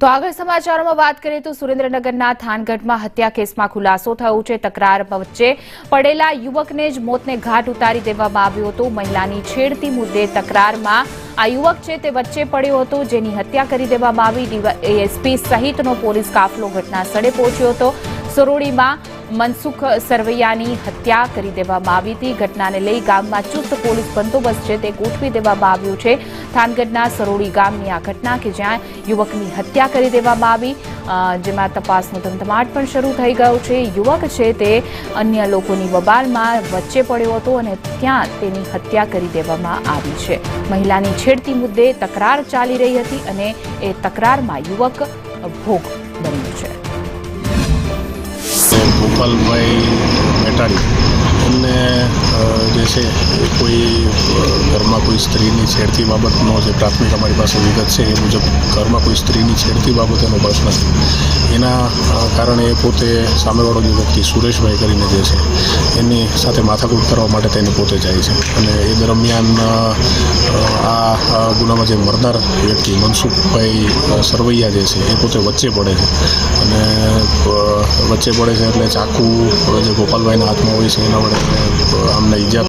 તો આગળ સમાચારોમાં વાત કરીએ તો સુરેન્દ્રનગરના થાનગઢમાં હત્યા કેસમાં ખુલાસો થયો છે। તકરાર વચ્ચે પડેલા યુવકને જ મોતને ઘાટ ઉતારી દેવામાં આવ્યો હતો। મહિલાની છેડતી મુદ્દે તકરારમાં આ યુવક છે તે વચ્ચે પડ્યો હતો, જેની હત્યા કરી દેવામાં આવી। એએસપી સહિતનો પોલીસ કાફલો ઘટના સ્થળે પહોંચ્યો હતો। સરોડીમાં મનસુખ સરવૈયાની હત્યા કરી દેવામાં આવી હતી। ઘટનાને લઈ ગામમાં ચુસ્ત પોલીસ બંદોબસ્ત છે તે ગોઠવી દેવામાં આવ્યો છે। થાનગઢના સરોડી ગામની આ ઘટના કે જ્યાં યુવકની હત્યા કરી દેવામાં આવી, જેમાં તપાસનો ધમધમાટ પણ શરૂ થઈ ગયો છે। યુવક છે તે અન્ય લોકોની બબાલમાં વચ્ચે પડ્યો હતો અને ત્યાં તેની હત્યા કરી દેવામાં આવી છે। મહિલાની છેડતી મુદ્દે તકરાર ચાલી રહી હતી અને એ તકરારમાં યુવક ભોગ બન્યો છે। ગોપાલભાઈ મેટાડી એમને જે છે કોઈ ઘરમાં કોઈ સ્ત્રીની છેડતી બાબતનો જે પ્રાથમિક અમારી પાસે વિગત છે એ મુજબ ઘરમાં કોઈ સ્ત્રીની છેડતી બાબતેનો પ્રશ્ન છે। એના કારણે એ પોતે સામેવાળો જે વ્યક્તિ સુરેશભાઈ કરીને જે છે એની સાથે માથાકૂટ કરવા માટે તેને પોતે જાય છે અને એ દરમિયાન આ ગુનામાં જે મરનાર વ્યક્તિ મનસુખભાઈ સરવૈયા જે છે એ પોતે વચ્ચે પડે છે અને વચ્ચે પડે છે એટલે ચાકુ જે ગોપાલભાઈના હાથમાં હોય છે એના વડે આમને ઈજા